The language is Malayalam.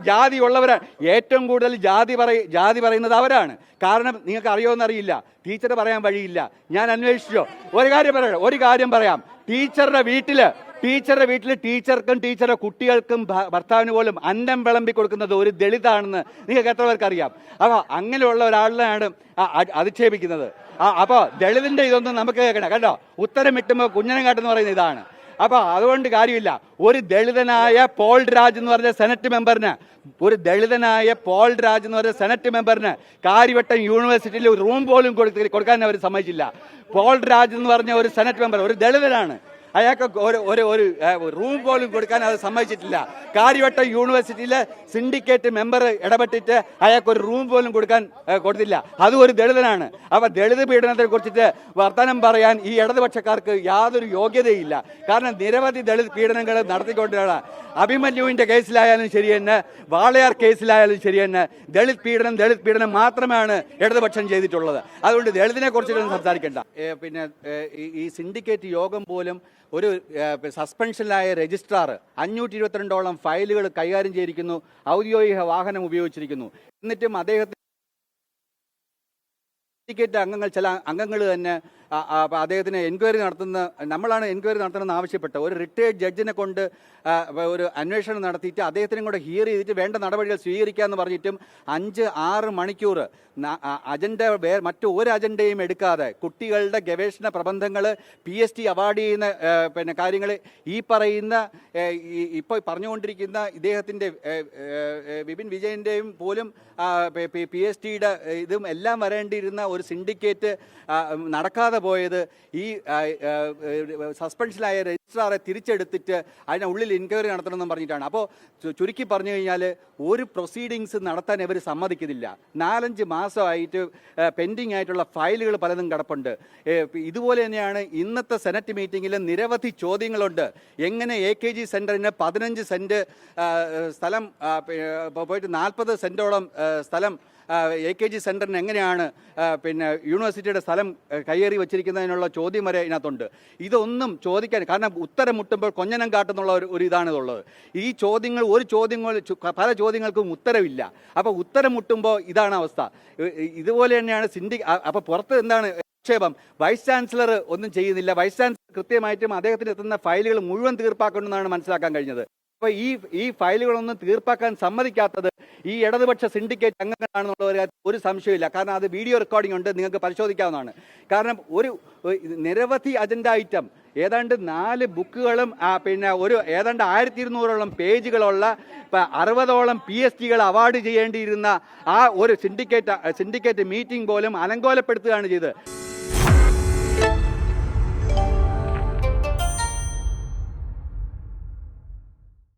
ജാതി ഉള്ളവരാണ് ഏറ്റവും കൂടുതൽ ജാതി പറയുന്നത് അവരാണ്. കാരണം നിങ്ങൾക്ക് അറിയുമെന്നറിയില്ല, ടീച്ചർ പറയാൻ വഴിയില്ല. ഞാൻ അന്വേഷിച്ചോ, ഒരു കാര്യം പറയാം. ടീച്ചറുടെ വീട്ടിൽ ടീച്ചർക്കും ടീച്ചറുടെ കുട്ടികൾക്കും ഭർത്താവിന് പോലും അന്നം വിളമ്പി കൊടുക്കുന്നത് ഒരു ദളിതാണെന്ന് നിങ്ങൾക്ക് എത്ര പേർക്ക് അറിയാം? അപ്പോൾ അങ്ങനെയുള്ള ഒരാളിനെയാണ് അധിക്ഷേപിക്കുന്നത്. അപ്പോൾ ദളിതിന്റെ ഇതൊന്നും നമുക്ക് കേൾക്കണം കേട്ടോ. ഉത്തരം കിട്ടുമ്പോൾ കുഞ്ഞനങ്കാട്ടെന്ന് പറയുന്ന ഇതാണ്. അപ്പോൾ അതുകൊണ്ട് കാര്യമില്ല. ഒരു ദളിതനായ പോൾ രാജ് എന്ന് പറഞ്ഞ സെനറ്റ് മെമ്പറിന് കാര്യവട്ടം യൂണിവേഴ്സിറ്റിയിൽ റൂം പോലും കൊടുക്കാൻ അവർ സമ്മതിച്ചില്ല. പോൾ രാജ് എന്ന് പറഞ്ഞ ഒരു സെനറ്റ് മെമ്പർ ഒരു ദളിതനാണ്. അയാൾക്ക് ഒരു റൂം പോലും കൊടുക്കാൻ അത് സമ്മതിച്ചിട്ടില്ല. കാര്യവട്ടം യൂണിവേഴ്സിറ്റിയിലെ സിൻഡിക്കേറ്റ് മെമ്പർ ഇടപെട്ടിട്ട് അയാൾക്ക് ഒരു റൂം പോലും കൊടുത്തില്ല. അതും ഒരു ദളിതനാണ്. അപ്പൊ ദളിത് പീഡനത്തെ കുറിച്ചിട്ട് വർത്തമാനം പറയാൻ ഈ ഇടതുപക്ഷക്കാർക്ക് യാതൊരു യോഗ്യതയില്ല. കാരണം നിരവധി ദളിത് പീഡനങ്ങൾ നടത്തിക്കൊണ്ടിരുന്ന അഭിമന്യുവിന്റെ കേസിലായാലും ശരി തന്നെ, വാളയാർ കേസിലായാലും ശരി തന്നെ, ദളിത് പീഡനം മാത്രമാണ് ഇടതുപക്ഷം ചെയ്തിട്ടുള്ളത്. അതുകൊണ്ട് ദളിതിനെ കുറിച്ചിട്ടൊന്നും സംസാരിക്കേണ്ട. പിന്നെ ഈ സിൻഡിക്കേറ്റ് യോഗം പോലും ഒരു സസ്പെൻഷനിലായ രജിസ്ട്രാർ 522ഓളം ഫയലുകൾ കൈകാര്യം ചെയ്തിരിക്കുന്നു, ഔദ്യോഗിക വാഹനം ഉപയോഗിച്ചിരിക്കുന്നു. എന്നിട്ടും അദ്ദേഹത്തിന് സിൻഡിക്കേറ്റ് ചില അംഗങ്ങൾ തന്നെ അദ്ദേഹത്തിന് എൻക്വയറി നമ്മളാണ് എൻക്വയറി നടത്തണമെന്ന് ആവശ്യപ്പെട്ട ഒരു റിട്ടയർഡ് ജഡ്ജിനെ കൊണ്ട് ഒരു അന്വേഷണം നടത്തിയിട്ട് അദ്ദേഹത്തിനും കൂടെ ഹിയർ ചെയ്തിട്ട് വേണ്ട നടപടികൾ സ്വീകരിക്കാമെന്ന് പറഞ്ഞിട്ടും 5-6 മണിക്കൂർ മറ്റു ഒരു അജണ്ടയും എടുക്കാതെ കുട്ടികളുടെ ഗവേഷണ പ്രബന്ധങ്ങൾ PhD അവാർഡ് ചെയ്യുന്ന കാര്യങ്ങൾ ഈ പറയുന്ന ഇപ്പോൾ പറഞ്ഞുകൊണ്ടിരിക്കുന്ന ഇദ്ദേഹത്തിൻ്റെ വിപിൻ വിജയൻ്റെയും പോലും PhDയുടെ ഇതും എല്ലാം വരേണ്ടിയിരുന്ന ഒരു സിൻഡിക്കേറ്റ് നടക്കാതെ പോയത് ഈ സസ്പെൻഷനിലായ രജിസ്ട്രാറെ തിരിച്ചെടുത്തിട്ട് അതിനുള്ളിൽ എൻക്വയറി നടത്തണമെന്ന് പറഞ്ഞിട്ടാണ്. അപ്പോൾ ചുരുക്കി പറഞ്ഞു കഴിഞ്ഞാൽ ഒരു പ്രൊസീഡിങ്സ് നടത്താൻ ഇവർ സമ്മതിക്കുന്നില്ല. 4-5 മാസമായിട്ട് പെൻഡിങ് ആയിട്ടുള്ള ഫയലുകൾ പലതും കിടപ്പുണ്ട്. ഇതുപോലെ തന്നെയാണ് ഇന്നത്തെ സെനറ്റ് മീറ്റിങ്ങിൽ നിരവധി ചോദ്യങ്ങളുണ്ട്. എങ്ങനെ AKG സെൻറ്ററിന് 15 സെൻറ്റ് സ്ഥലം പോയിട്ട് 40 സെൻറ്റോളം സ്ഥലം AKG സെൻറ്ററിന് എങ്ങനെയാണ് പിന്നെ യൂണിവേഴ്സിറ്റിയുടെ സ്ഥലം കയ്യേറി വെച്ചിരിക്കുന്നതിനുള്ള ചോദ്യം വരെ ഇതിനകത്തുണ്ട്. ഇതൊന്നും ചോദിക്കാൻ, കാരണം ഉത്തരം മുട്ടുമ്പോൾ കൊഞ്ഞനം കാട്ടുന്നുള്ള ഒരു ഇതാണിതുള്ളത്. ഈ പല ചോദ്യങ്ങൾക്കും ഉത്തരവില്ല. അപ്പോൾ ഉത്തരം മുട്ടുമ്പോൾ ഇതാണ് അവസ്ഥ. ഇതുപോലെ തന്നെയാണ് അപ്പോൾ പുറത്ത് എന്താണ് നിക്ഷേപം? വൈസ് ചാൻസലർ ഒന്നും ചെയ്യുന്നില്ല. വൈസ് ചാൻസലർ കൃത്യമായിട്ടും അദ്ദേഹത്തിന് എത്തുന്ന ഫയലുകൾ മുഴുവൻ തീർപ്പാക്കണമെന്നാണ് മനസ്സിലാക്കാൻ കഴിഞ്ഞത്. അപ്പോൾ ഈ ഫയലുകളൊന്നും തീർപ്പാക്കാൻ സമ്മതിക്കാത്തത് ഈ ഇടതുപക്ഷ സിൻഡിക്കേറ്റ് അംഗങ്ങളാണെന്നുള്ള ഒരു സംശയമില്ല. കാരണം അത് വീഡിയോ റെക്കോർഡിംഗ് ഉണ്ട്, നിങ്ങൾക്ക് പരിശോധിക്കാവുന്നതാണ്. കാരണം നിരവധി അജണ്ട ഐറ്റം, ഏതാണ്ട് 4 ബുക്കുകളും പിന്നെ ഏതാണ്ട് 1200ഓളം പേജുകളുള്ള 60ഓളം PhDകൾ അവാർഡ് ചെയ്യേണ്ടിയിരുന്ന ആ ഒരു സിൻഡിക്കേറ്റ് മീറ്റിംഗ് പോലും അലങ്കോലപ്പെടുത്തുകയാണ് ചെയ്തത്.